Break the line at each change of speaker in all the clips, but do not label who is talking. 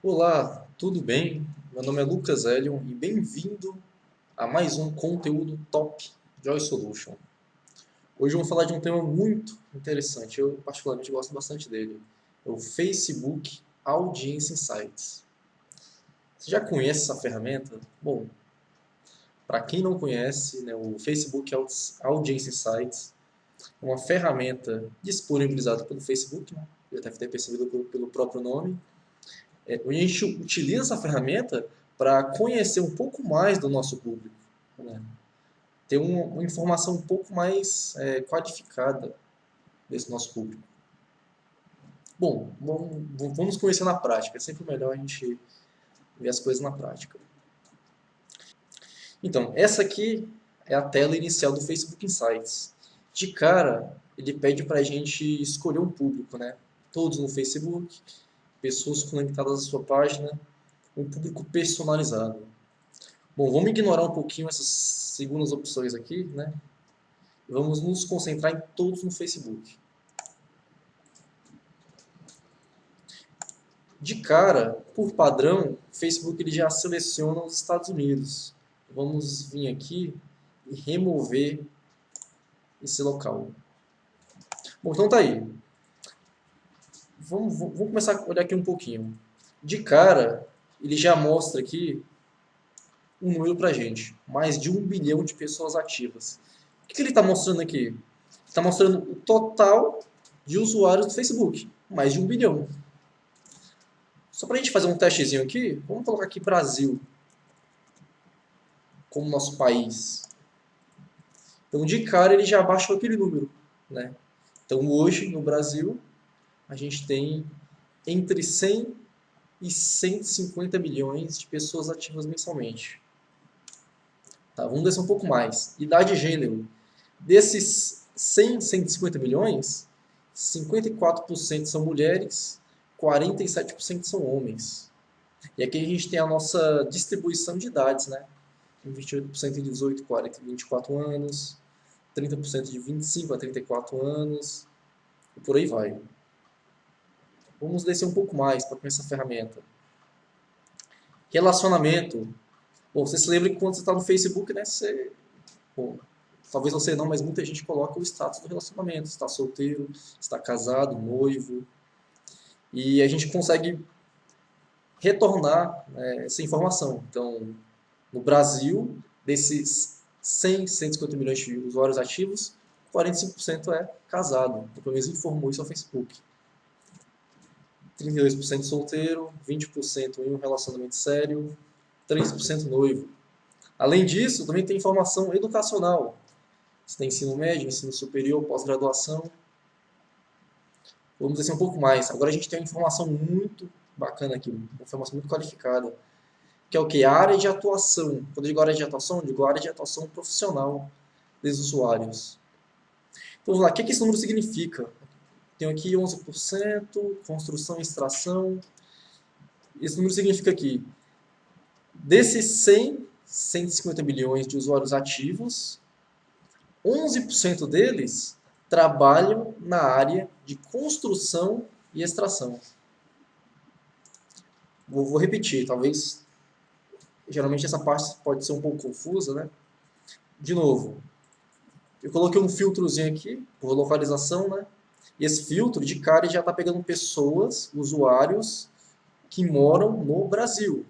Olá, tudo bem? Meu nome é Lucas Elion e bem-vindo a mais um conteúdo Top Joy Solution. Hoje eu vou falar de um tema muito interessante, eu particularmente gosto bastante dele. É o Facebook Audience Insights. Você já conhece essa ferramenta? Bom, para quem não conhece, né, o Facebook Audience Insights é uma ferramenta disponibilizada pelo Facebook, né? Já deve ter percebido pelo próprio nome. A gente utiliza essa ferramenta para conhecer um pouco mais do nosso público, né? Ter uma informação um pouco mais qualificada desse nosso público. Bom, vamos conhecer na prática. É sempre melhor a gente ver as coisas na prática. Então, essa aqui é a tela inicial do Facebook Insights. De cara, ele pede para a gente escolher um público, né? Todos no Facebook, pessoas conectadas à sua página, um público personalizado. Bom, vamos ignorar um pouquinho essas segundas opções aqui, né? Vamos nos concentrar em todos no Facebook. De cara, por padrão, o Facebook ele já seleciona os Estados Unidos. Vamos vir aqui e remover esse local. Bom, então tá aí. Vamos começar a olhar aqui um pouquinho. De cara, ele já mostra aqui um número pra gente. Mais de 1 bilhão de pessoas ativas. O que ele está mostrando aqui? Está mostrando o total de usuários do Facebook. Mais de 1 bilhão. Só para a gente fazer um testezinho aqui, vamos colocar aqui Brasil como nosso país. Então, de cara, ele já baixou aquele número, né? Então, hoje, no Brasil, a gente tem entre 100 e 150 milhões de pessoas ativas mensalmente. Tá, vamos descer um pouco mais. Idade e gênero. Desses 100, 150 milhões, 54% são mulheres, 47% são homens. E aqui a gente tem a nossa distribuição de idades, né? 28% de 18 a 24 anos, 30% de 25 a 34 anos, e por aí vai. Vamos descer um pouco mais para conhecer essa ferramenta. Relacionamento. Bom, você se lembra que quando você está no Facebook, né, bom, talvez você não, mas muita gente coloca o status do relacionamento. Está solteiro, está casado, noivo. E a gente consegue retornar essa informação. Então, no Brasil, desses 100, 150 milhões de usuários ativos, 45% é casado. Pelo menos informou isso ao Facebook. 32% solteiro, 20% em um relacionamento sério, 3% noivo. Além disso, também tem informação educacional. Você tem ensino médio, ensino superior, pós-graduação. Vamos dizer assim um pouco mais. Agora a gente tem uma informação muito bacana aqui, uma informação muito qualificada, que é o que? A área de atuação. Quando eu digo área de atuação, eu digo área de atuação profissional dos usuários. Então vamos lá, o que esse número significa? Tenho aqui 11%, construção e extração. Esse número significa que desses 100, 150 milhões de usuários ativos, 11% deles trabalham na área de construção e extração. Vou repetir, talvez geralmente essa parte pode ser um pouco confusa, né? De novo, eu coloquei um filtrozinho aqui, por localização, né? E esse filtro, de cara, já está pegando pessoas, usuários, que moram no Brasil.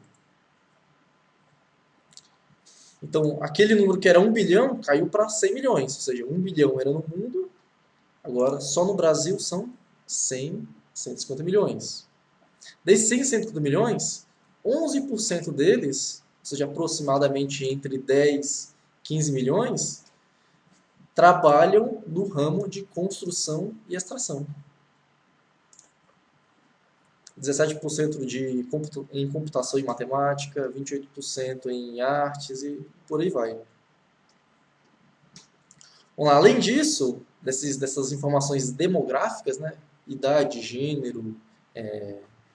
Então, aquele número que era 1 bilhão caiu para 100 milhões. Ou seja, 1 bilhão era no mundo, agora só no Brasil são 100, 150 milhões. Desses 100, 150 milhões, 11% deles, ou seja, aproximadamente entre 10 e 15 milhões, trabalham no ramo de construção e extração. 17% em computação e matemática, 28% em artes e por aí vai. Bom, além disso, dessas informações demográficas, né, idade, gênero,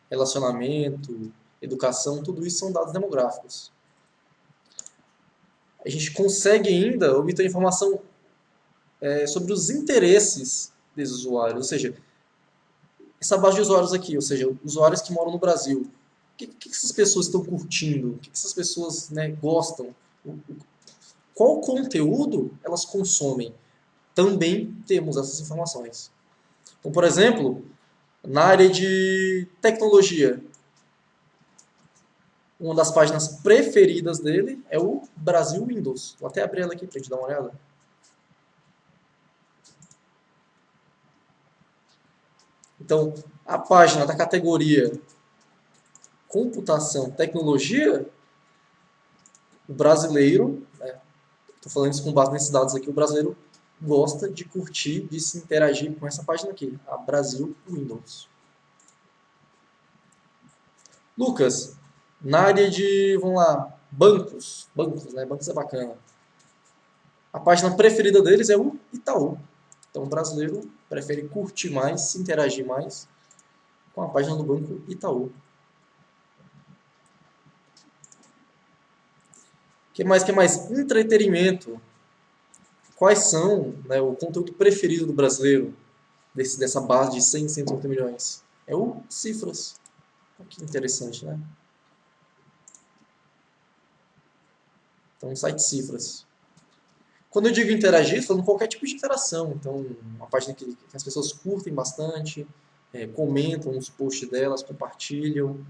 relacionamento, educação, tudo isso são dados demográficos. A gente consegue ainda obter informação sobre os interesses desses usuários, ou seja, essa base de usuários aqui, ou seja, usuários que moram no Brasil. que essas pessoas estão curtindo? O que essas pessoas, né, gostam? Qual conteúdo elas consomem? Também temos essas informações. Então, por exemplo, na área de tecnologia, uma das páginas preferidas dele é o Brasil Windows. Vou até abrir ela aqui para a gente dar uma olhada. Então, a página da categoria computação, tecnologia, o brasileiro, estou falando isso com base nesses dados aqui, o brasileiro gosta de curtir, de se interagir com essa página aqui, a Brasil Windows. Lucas, na área de, vamos lá, bancos, né? Bancos é bacana. A página preferida deles é o Itaú. Então o brasileiro prefere curtir mais, se interagir mais com a página do Banco Itaú. Que mais? Entretenimento. Quais são, né, o conteúdo preferido do brasileiro dessa base de 100, 150 milhões? É o Cifras. Que interessante, né? Então, o site Cifras. Quando eu digo interagir, estou falando qualquer tipo de interação. Então, uma página que as pessoas curtem bastante, comentam os posts delas, compartilham,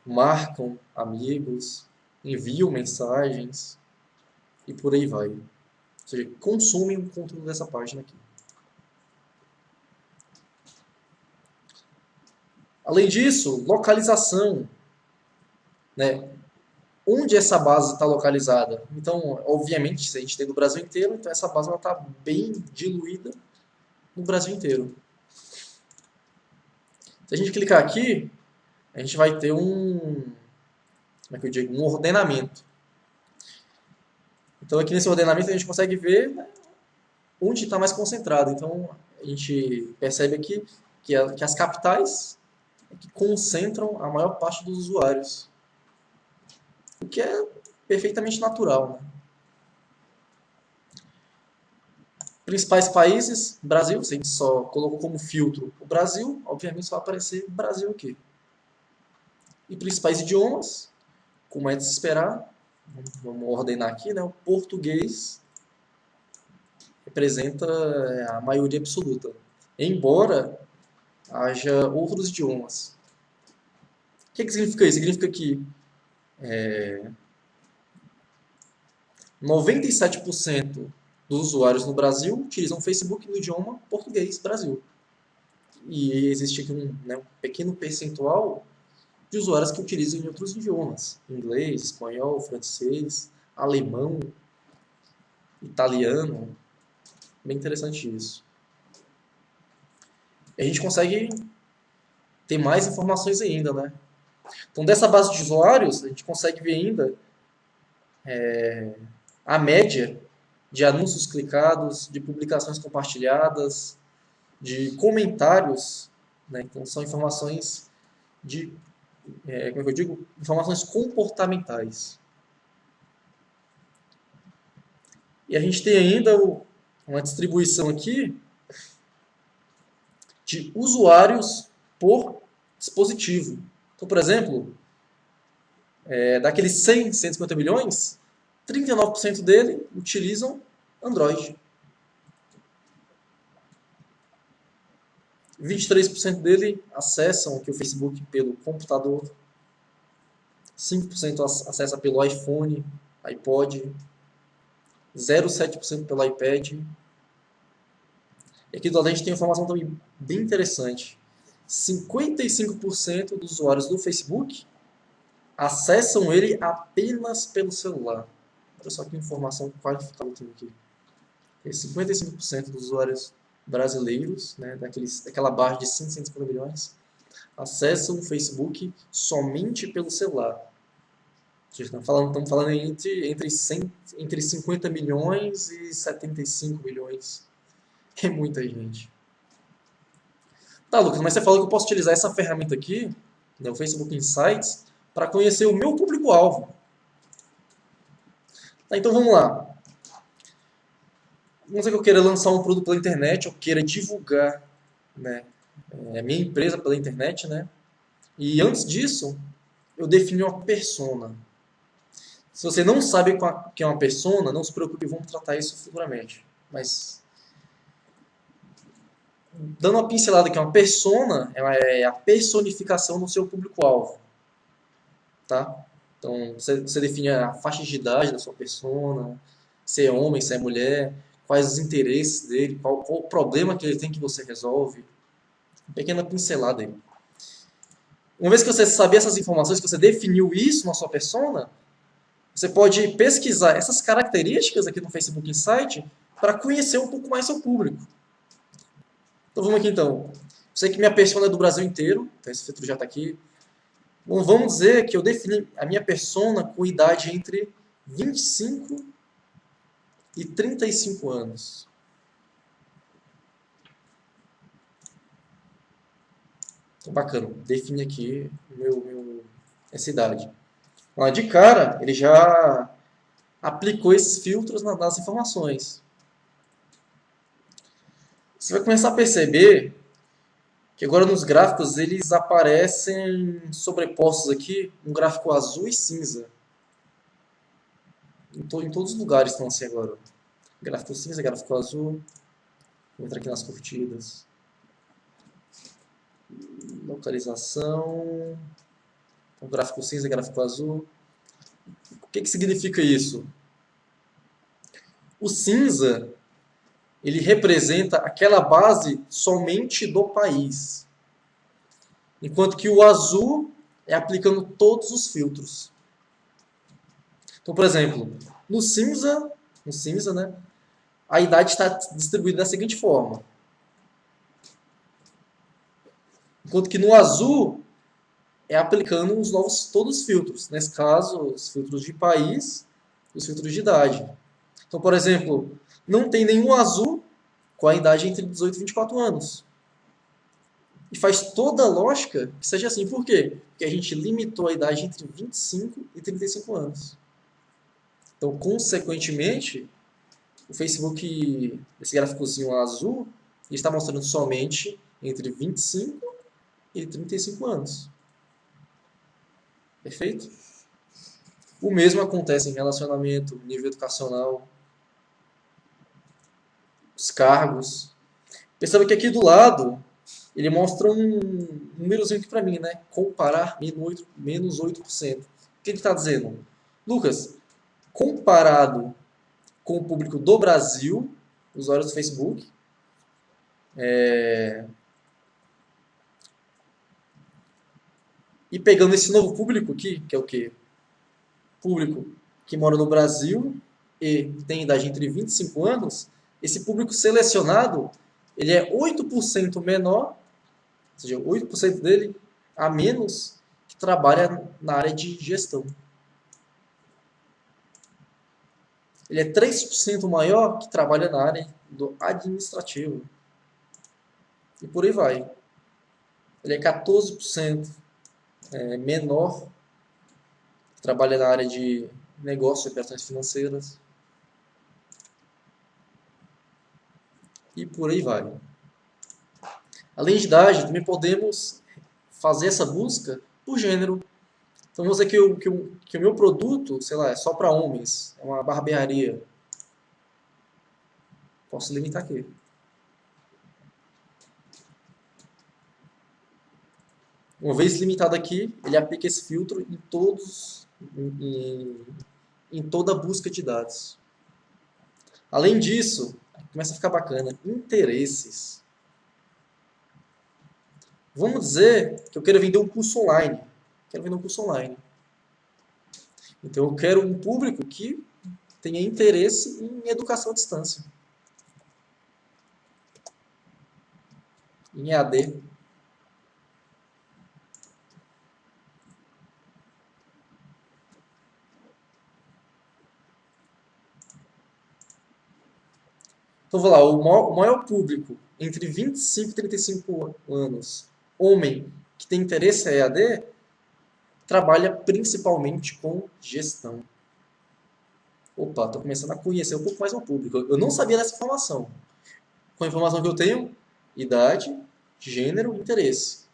marcam amigos, enviam mensagens e por aí vai. Ou seja, consumem o conteúdo dessa página aqui. Além disso, localização, né? Onde essa base está localizada? Então, obviamente, se a gente tem do Brasil inteiro, então essa base está bem diluída no Brasil inteiro. Se a gente clicar aqui, a gente vai ter como é que eu digo? Um ordenamento. Então, aqui nesse ordenamento a gente consegue ver, né, onde está mais concentrado. Então, a gente percebe aqui que as capitais é que concentram a maior parte dos usuários. O que é perfeitamente natural, né? Principais países, Brasil, se a gente só colocou como filtro o Brasil, obviamente só vai aparecer Brasil aqui. E principais idiomas, como é de se esperar, vamos ordenar aqui, né? O português representa a maioria absoluta, embora haja outros idiomas. O que significa isso? Significa que 97% dos usuários no Brasil utilizam o Facebook no idioma português Brasil. E existe aqui um pequeno percentual de usuários que utilizam em outros idiomas. Inglês, espanhol, francês, alemão, italiano. Bem interessante isso. E a gente consegue ter mais informações ainda, né? Então, dessa base de usuários, a gente consegue ver ainda a média de anúncios clicados, de publicações compartilhadas, de comentários, né? Então, são informações de, como é que eu digo? Informações comportamentais. E a gente tem ainda uma distribuição aqui de usuários por dispositivo. Então, por exemplo, daqueles 100, 150 milhões, 39% dele utilizam Android. 23% dele acessam aqui o Facebook pelo computador. 5% acessa pelo iPhone, iPod. 0,7% pelo iPad. E aqui do lado a gente tem uma informação também bem interessante. 55% dos usuários do Facebook acessam ele apenas pelo celular. Olha só que informação qualificada que tem aqui. 55% dos usuários brasileiros, né, daquela barra de 150 milhões, acessam o Facebook somente pelo celular. Estamos falando entre 50 milhões e 75 milhões. É muita gente. Tá, Lucas, mas você falou que eu posso utilizar essa ferramenta aqui, né, o Facebook Insights, para conhecer o meu público-alvo. Tá, então vamos lá. Vamos dizer que eu queira lançar um produto pela internet, eu queira divulgar, né, a minha empresa pela internet, né? E antes disso, eu defini uma persona. Se você não sabe o que é uma persona, não se preocupe, vamos tratar isso futuramente. Mas, dando uma pincelada que é uma persona, ela é a personificação do seu público-alvo, tá? Então, você define a faixa de idade da sua persona, se é homem, se é mulher, quais os interesses dele, qual o problema que ele tem que você resolve. Uma pequena pincelada aí. Uma vez que você sabe essas informações, que você definiu isso na sua persona, você pode pesquisar essas características aqui no Facebook Insight para conhecer um pouco mais seu público. Então vamos aqui então. Sei que minha persona é do Brasil inteiro, então esse filtro já está aqui. Bom, vamos dizer que eu defini a minha persona com idade entre 25 e 35 anos. Então, bacana, define aqui essa idade. Lá de cara, ele já aplicou esses filtros nas informações. Você vai começar a perceber que agora nos gráficos eles aparecem sobrepostos aqui, um gráfico azul e cinza. Em todos os lugares estão assim agora. Gráfico cinza, gráfico azul. Vou entrar aqui nas curtidas. Localização. Então, gráfico cinza, gráfico azul. O que significa isso? O cinza, ele representa aquela base somente do país. Enquanto que o azul é aplicando todos os filtros. Então, por exemplo, no cinza, né, a idade está distribuída da seguinte forma. Enquanto que no azul é aplicando todos os filtros. Nesse caso, os filtros de país e os filtros de idade. Então, por exemplo, não tem nenhum azul com a idade entre 18 e 24 anos. E faz toda a lógica que seja assim. Por quê? Porque a gente limitou a idade entre 25 e 35 anos. Então, consequentemente, o Facebook, esse gráficozinho azul, ele está mostrando somente entre 25 e 35 anos. Perfeito? O mesmo acontece em relacionamento, nível educacional, os cargos. Perceba que aqui do lado, ele mostra um númerozinho aqui para mim, né? Comparar menos 8%. O que ele está dizendo? Lucas, comparado com o público do Brasil, usuários do Facebook, e pegando esse novo público aqui, que é o quê? Público que mora no Brasil e tem idade entre 25 anos, esse público selecionado, ele é 8% menor, ou seja, 8% dele a menos, que trabalha na área de gestão. Ele é 3% maior que trabalha na área do administrativo. E por aí vai. Ele é 14% menor que trabalha na área de negócios e operações financeiras. E por aí vai. Além de idade, também podemos fazer essa busca por gênero. Então vamos dizer que o meu produto, sei lá, é só para homens, é uma barbearia. Posso limitar aqui. Uma vez limitado aqui, ele aplica esse filtro em toda a busca de dados. Além disso, começa a ficar bacana, interesses. Vamos dizer que eu quero vender um curso online. Quero vender um curso online. Então eu quero um público que tenha interesse em educação à distância. Em EAD. Então vou lá, o maior público entre 25 e 35 anos, homem que tem interesse em EAD, trabalha principalmente com gestão. Opa, estou começando a conhecer um pouco mais o público. Eu não sabia dessa informação. Com a informação que eu tenho, idade, gênero, interesse.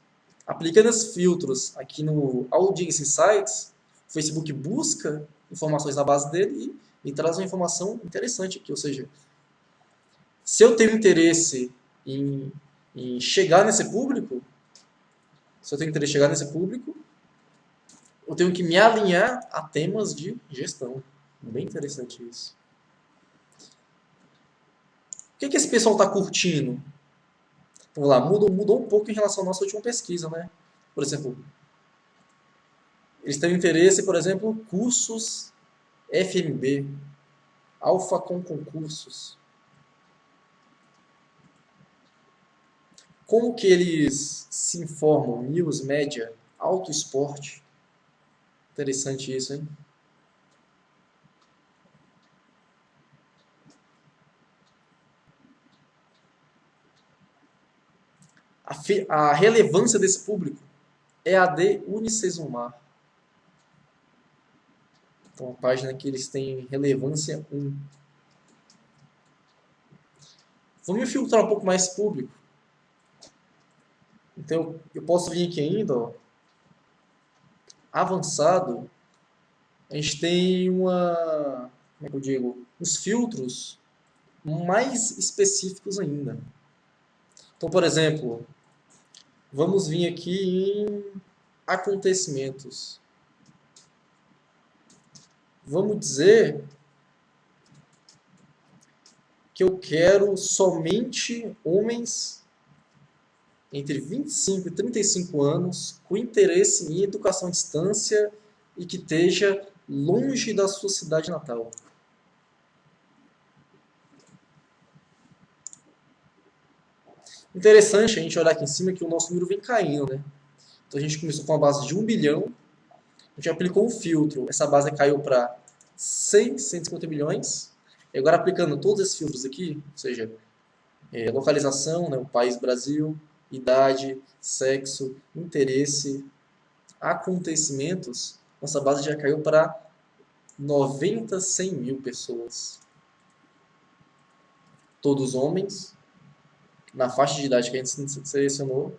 Aplicando esses filtros aqui no Audience Insights, o Facebook busca informações na base dele e traz uma informação interessante aqui. Ou seja, se eu tenho interesse em chegar nesse público, eu tenho que me alinhar a temas de gestão. Bem interessante isso. O que esse pessoal está curtindo? Vamos lá, mudou um pouco em relação à nossa última pesquisa, né? Por exemplo, eles têm interesse, por exemplo, cursos FMB, Alpha com concursos. Como que eles se informam? News, média, auto esporte. Interessante isso, hein? A relevância desse público é a de Unicesumar. Então, a página que eles têm relevância 1. Vamos filtrar um pouco mais público. Então, eu posso vir aqui ainda, ó, avançado. A gente tem como é que eu digo, uns filtros mais específicos ainda. Então, por exemplo, vamos vir aqui em acontecimentos. Vamos dizer que eu quero somente homens entre 25 e 35 anos com interesse em educação à distância e que esteja longe da sua cidade natal. Interessante a gente olhar aqui em cima que o nosso número vem caindo, né? Então a gente começou com uma base de 1 bilhão, a gente aplicou um filtro, essa base caiu para 150 milhões, e agora aplicando todos esses filtros aqui, ou seja, localização, né, o país Brasil, idade, sexo, interesse, acontecimentos, nossa base já caiu para 90, 100 mil pessoas. Todos homens, na faixa de idade que a gente selecionou.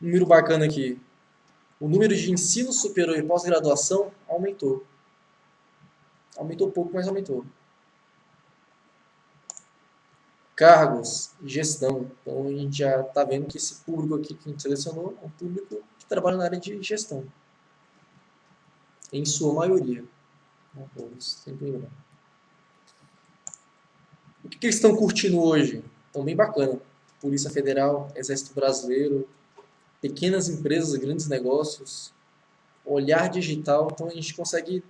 Um número bacana aqui, o número de ensino superior e pós-graduação aumentou. Aumentou pouco, mas aumentou. Cargos e gestão. Então a gente já está vendo que esse público aqui que a gente selecionou é um público que trabalha na área de gestão. Em sua maioria. Não todos, sempre não. O que eles estão curtindo hoje? Estão bem bacana. Polícia Federal, Exército Brasileiro, pequenas empresas, grandes negócios, olhar digital. Então a gente consegue,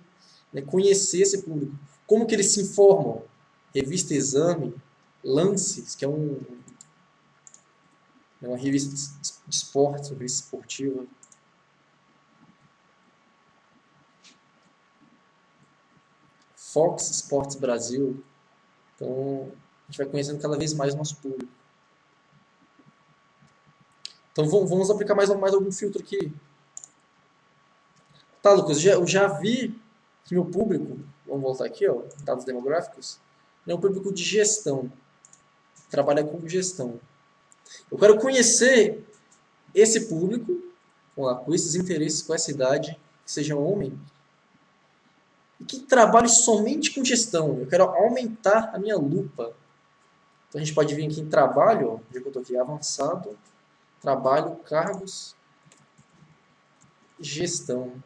né, conhecer esse público. Como que eles se informam? Revista Exame, Lances, que é uma revista de esporte, revista esportiva. Fox Sports Brasil. Então, a gente vai conhecendo cada vez mais o nosso público. Então, vamos aplicar mais algum filtro aqui. Tá, Lucas, eu já vi que meu público, vamos voltar aqui, ó, dados demográficos, é um público de gestão. Trabalha com gestão. Eu quero conhecer esse público, com esses interesses, com essa idade, que seja homem, e que trabalhe somente com gestão. Eu quero aumentar a minha lupa. Então a gente pode vir aqui em trabalho, ó, já que eu estou aqui avançado, trabalho, cargos, gestão.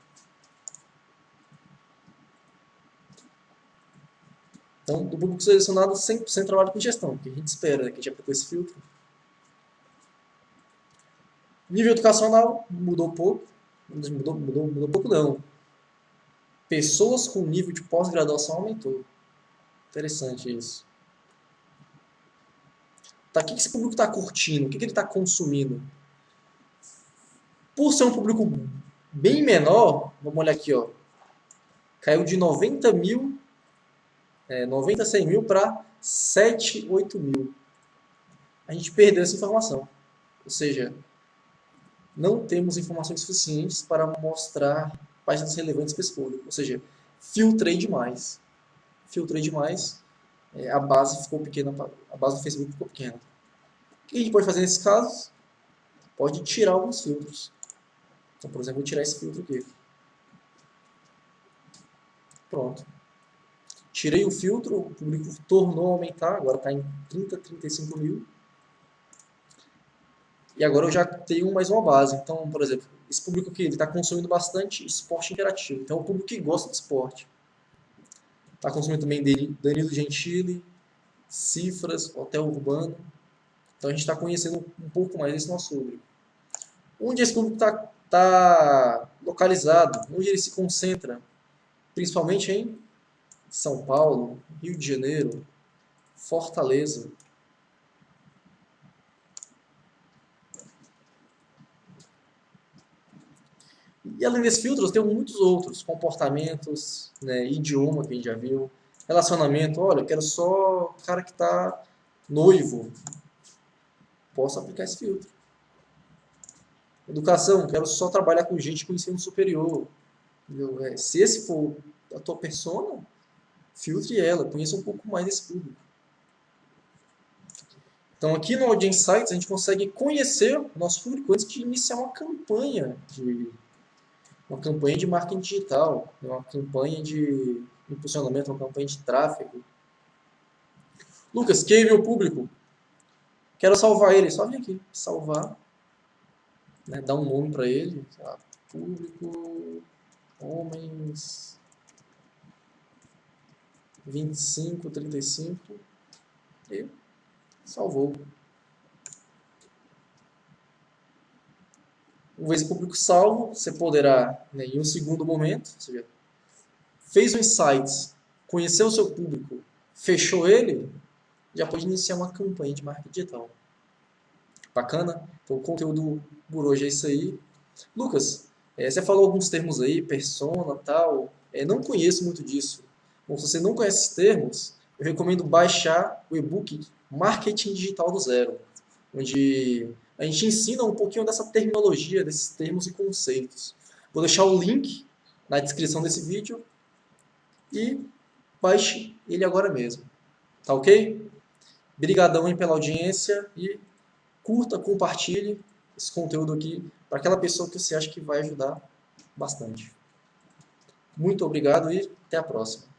Então, do público selecionado, 100% trabalho com gestão, que a gente espera, né, que a gente aplicou esse filtro. Nível educacional mudou pouco. Mudou pouco não. Pessoas com nível de pós-graduação aumentou. Interessante isso. Tá, o que esse público está curtindo? O que ele está consumindo? Por ser um público bem menor, vamos olhar aqui, ó, caiu de 90 mil, 90, 100 mil para 7, 8 mil. A gente perdeu essa informação. Ou seja, não temos informações suficientes para mostrar páginas relevantes para esse público. Ou seja, filtrei demais. A base ficou pequena, a base do Facebook ficou pequena. O que a gente pode fazer nesses casos? pode tirar alguns filtros. Então, por exemplo, vou tirar esse filtro aqui. Pronto. Tirei o filtro, o público tornou a aumentar, agora está em 30, 35 mil. E agora eu já tenho mais uma base. Então, por exemplo, esse público aqui está consumindo bastante esporte interativo. Então, é o público que gosta de esporte. Está consumindo também Danilo Gentili, Cifras, Hotel Urbano. Então, a gente está conhecendo um pouco mais desse nosso público. Onde esse público está localizado? Onde ele se concentra? Principalmente em São Paulo, Rio de Janeiro, Fortaleza. E além desses filtros, tem muitos outros. Comportamentos, né, idioma, que a gente já viu. Relacionamento. Olha, eu quero só o cara que está noivo. Posso aplicar esse filtro. Educação. Quero só trabalhar com gente com ensino superior. Se esse for a tua persona, filtre ela. Conheça um pouco mais desse público. Então, aqui no Audience Insights, a gente consegue conhecer o nosso público antes de iniciar uma campanha de marketing digital, uma campanha de impulsionamento, uma campanha de tráfego. Lucas, quem é meu público? Quero salvar ele. Só vir aqui, salvar, né, dar um nome para ele. Público, homens, 25, 35 e salvou. Uma vez o público salvo, você poderá, né, em um segundo momento, ou seja, fez o insights, conheceu o seu público, fechou ele, já pode iniciar uma campanha de marketing digital. Bacana? Então, o conteúdo por hoje é isso aí. Lucas, você falou alguns termos aí, persona, tal. Não conheço muito disso. Bom, se você não conhece esses termos, eu recomendo baixar o e-book Marketing Digital do Zero, onde a gente ensina um pouquinho dessa terminologia, desses termos e conceitos. Vou deixar o link na descrição desse vídeo e baixe ele agora mesmo. Tá ok? Obrigadão aí pela audiência e curta, compartilhe esse conteúdo aqui para aquela pessoa que você acha que vai ajudar bastante. Muito obrigado e até a próxima.